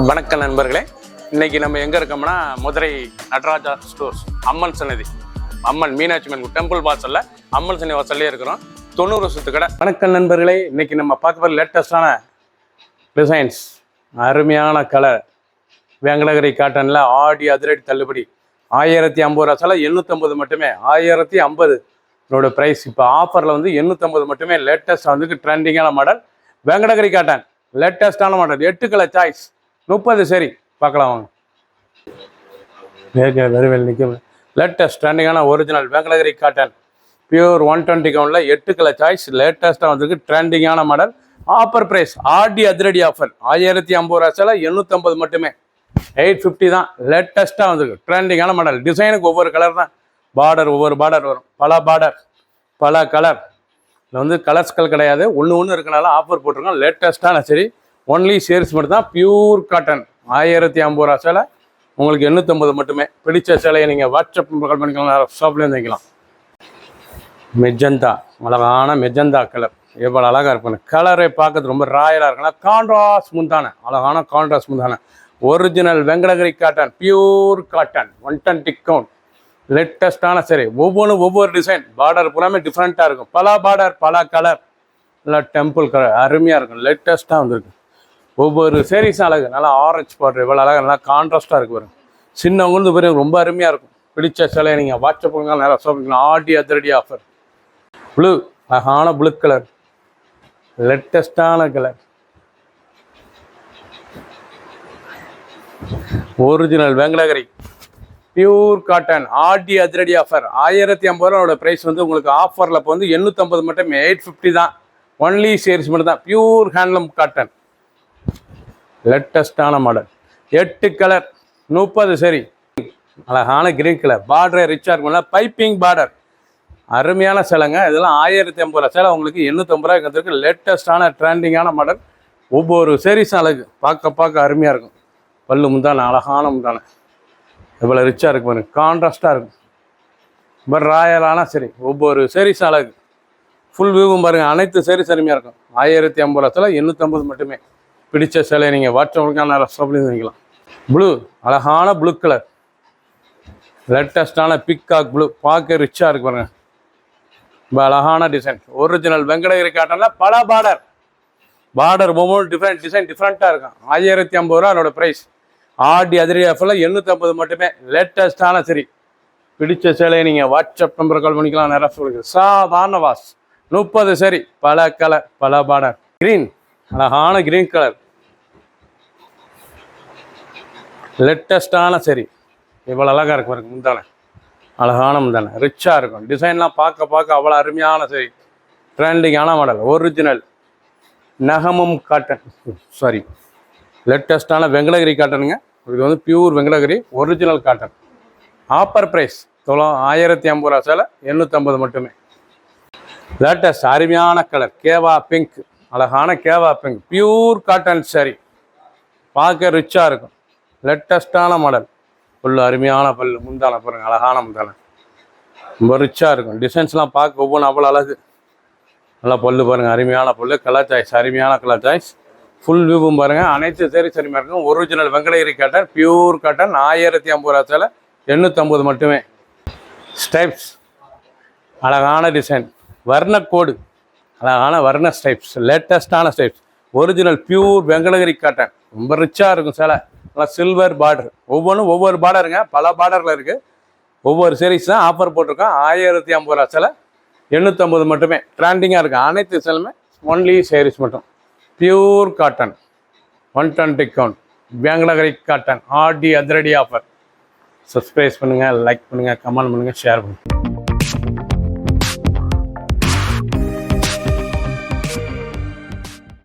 வணக்கம் நண்பர்களே, இன்னைக்கு நம்ம எங்க இருக்கோம்னா மதுரை நடராஜா ஸ்டோர்ஸ் அம்மன் சன்னதி, அம்மன் மீனாட்சி அம்மன் டெம்பிள் வாசல்ல அம்மன் சன்னதி வாசல்லே இருக்கிறோம். 90 வருஷத்து கடை. வணக்கம் நண்பர்களே, இன்னைக்கு நம்ம பார்க்க போகிற லேட்டஸ்டான டிசைன்ஸ், அருமையான கலர் வெங்கடகிரி காட்டனில் ஆடி அதிரடி தள்ளுபடி 1050 ரூபா சால 850 மட்டுமே. 1050 இதோட ப்ரைஸ். இப்போ ஆஃபரில் வந்து 850 மட்டுமே. லேட்டஸ்ட்டாக வந்து ட்ரெண்டிங்கான மாடல் வெங்கடகிரி காட்டன், லேட்டஸ்டான மாடல், 8 கலர் சாய்ஸ், 30 சரி பார்க்கலாம் வாங்க. வெரி வெல் நிற்க லேட்டஸ்ட் ட்ரெண்டிங்கான ஒரிஜினல் வெங்கடகிரி காட்டன் பியூர் 120 கவுண்டில் 8 கலர் சாய்ஸ், லேட்டஸ்ட்டாக வந்துருக்கு ட்ரெண்டிங்கான மாடல். ஆஃபர் ப்ரைஸ் ஆடி அதிரடி ஆஃபர் 1050 ரூபா சால 850 மட்டுமே. 850 தான். லேட்டஸ்ட்டாக வந்துருக்கு ட்ரெண்டிங்கான மாடல். டிசைனுக்கு ஒவ்வொரு கலர் தான், பார்டர் ஒவ்வொரு பார்டர் வரும், பல கலர். இதில் வந்து கலர்ஸ்கள் கிடையாது, ஒன்று இருக்கனால ஆஃபர் போட்டிருக்கோம். லேட்டஸ்ட்டான சரி, ஒன்லி சேல்ஸ் மட்டும் தான். பியூர் காட்டன் 1050 ரூபா சேலை உங்களுக்கு 850 மட்டுமே. பிடிச்ச சேலையை நீங்கள் வாட்ஸ்அப் கால் பண்ணிக்கலாம், ஷாப்லேயும் வைக்கலாம். மெஜந்தா, அழகான மெஜந்தா கலர், எவ்வளோ அழகாக இருப்பாங்க. கலரை பார்க்கறது ரொம்ப ராயலாக இருக்குன்னா கான்ட்ராஸ்ட் முந்தான, அழகான கான்ட்ராஸ்ட் முந்தான, original Venkatagiri cotton, pure cotton, 120 count. லேட்டஸ்டான சரி, ஒவ்வொன்றும் ஒவ்வொரு டிசைன், பார்டர் பூராமே டிஃப்ரெண்ட்டாக இருக்கும். பல பார்டர் பல கலர், நல்லா டெம்பிள் கலர், அருமையாக இருக்கும். லேட்டஸ்ட்டாக வந்துருக்கு. ஒவ்வொரு சேரீஸும் அழகு, நல்லா ஆரஞ்சு பார்டர், இவ்வளோ அழகாக நல்லா கான்ட்ராஸ்ட்டாக இருக்கு வரும். சின்னவங்களுக்கு பெரிய ரொம்ப அருமையாக இருக்கும். பிடிச்ச சிலையை நீங்கள் வாட்ஸ்அப் பண்ணுங்க, நல்லா ஷாப்பிங். ஆடி அதிரடி ஆஃபர். ப்ளூ, அழகான ப்ளூ கலர், லேட்டஸ்டான colour, original Venkatagiri pure cotton Aadi அதிரடி ஆஃபர் 1050 ரூபாயோட ப்ரைஸ் வந்து உங்களுக்கு ஆஃபரில் இப்போ வந்து 850 மட்டும். 850 தான். ஒன்லி சேரீஸ் மட்டும் தான். பியூர் ஹேண்ட்லூம் காட்டன், லேட்டஸ்டான மாடல், 8 கலர், 30 சரி. அழகான கிரீன் கலர், பார்டர் ரிச்சாக இருக்கும், பைப்பிங் பார்டர், அருமையான சேலைங்க. இதெல்லாம் 1050 ரூபா சேலை உங்களுக்கு 850 ரூபாய்க்கு வந்துருக்கு. லேட்டஸ்டான ட்ரெண்டிங்கான மாடல். ஒவ்வொரு சேரீஸும் அழகு, பார்க்க அருமையாக இருக்கும். பல்லு முந்தான, அழகான முந்தான, இவ்வளோ ரிச்சாக இருக்கும் பாருங்க, கான்ட்ராஸ்டாக இருக்கும். ரொம்ப ராயலான சரி, ஒவ்வொரு சேரீஸும் அழகு. ஃபுல் வியூவும் பாருங்கள், அனைத்து சேரீஸ் அருமையாக இருக்கும். 1050 ரூபா சேலை 850 மட்டுமே. பிடிச்ச சேலையை நீங்கள் வாட்ஸ்அப்புக்கான ஷாப்லேயும் வாங்கிக்கலாம். ப்ளூ, அழகான ப்ளூ கலர், லேட்டஸ்டான பிக்காக் ப்ளூ, பார்க்க ரிச்சாக இருக்கு பாருங்க. ரொம்ப அழகான டிசைன், ஒரிஜினல் வெங்கடகிரி காட்டனில் பல பார்டர் ஒவ்வொரு டிஃப்ரெண்ட்டாக இருக்கும். 1050 ரூபா அதோட ப்ரைஸ். ஆடி அதிரடி ஆஃபரில் 850 மட்டுமே. லேட்டஸ்டான சரி, பிடிச்ச சேலையை நீங்கள் வாட்ஸ்அப் நம்பர் கால் பண்ணிக்கலாம். நிறைய சொல்லுங்கள். சாதாரண வாஸ் 30 சரி, பல கலர் பல பார்டர். கிரீன், அழகான கிரீன் கலர், லேட்டஸ்டான சரி, இவ்வளோ அழகாக இருக்கு பாருங்க. முந்தான, அழகான முந்தான, ரிச்சாக இருக்கும். டிசைன்லாம் பார்க்க அவ்வளோ அருமையான சரி, ட்ரெண்டிங்கான மாடல், ஒரிஜினல் நகமும் காட்டன், சாரி லேட்டஸ்டான வெங்கடகிரி காட்டனுங்க. இது வந்து pure Venkatagiri original cotton. Offer price 1050 ரூபா சேலை 850 மட்டுமே. லேட்டஸ்ட் அருமையான கலர், கேவா பிங்க், அழகான கேவா பிங்க், பியூர் காட்டன் சரி, பார்க்க ரிச்சாக இருக்கும். லேட்டஸ்டான மாடல், பல்லு அருமையான பல்லு, முந்தான பாருங்க, அழகான முந்தான, ரொம்ப ரிச்சாக இருக்கும். டிசைன்ஸ்லாம் பார்க்க ஒவ்வொன்றும் அவ்வளோ அழகு. நல்லா பல்லு பாருங்கள், அருமையான பல்லு, கலர் சாய்ஸ், அருமையான கலர் சாய்ஸ். ஃபுல் வியூவும் பாருங்கள், அனைத்து சேரீ சரிமையாக இருக்கும். Original Venkatagiri cotton, pure cotton, 1050 ரூபா சேலை 850 மட்டுமே. ஸ்டைப்ஸ், அழகான டிசைன், வர்ணக்கோடு, அழகான வர்ண ஸ்டைப்ஸ், லேட்டஸ்டான stripes, original pure Venkatagiri cotton, ரொம்ப ரிச்சாக இருக்கும் சேலை. நல்லா சில்வர் பார்டர், ஒவ்வொன்றும் ஒவ்வொரு பார்டருங்க, பல பார்டரில் இருக்குது. ஒவ்வொரு சீரீஸ் தான் ஆஃபர் போட்டிருக்கோம். 1050 ரூபா சேலை 850 மட்டுமே. ட்ரெண்டிங்காக இருக்குது அனைத்து சேலுமே. ஒன்லி சேரீஸ் மட்டும். Pure cotton 120 count Venkatagiri cotton Aadi அதிரடி ஆஃபர். சப்ஸ்கிரைப் பண்ணுங்கள், லைக் பண்ணுங்கள், கமெண்ட் பண்ணுங்கள், ஷேர் பண்ணுங்கள்.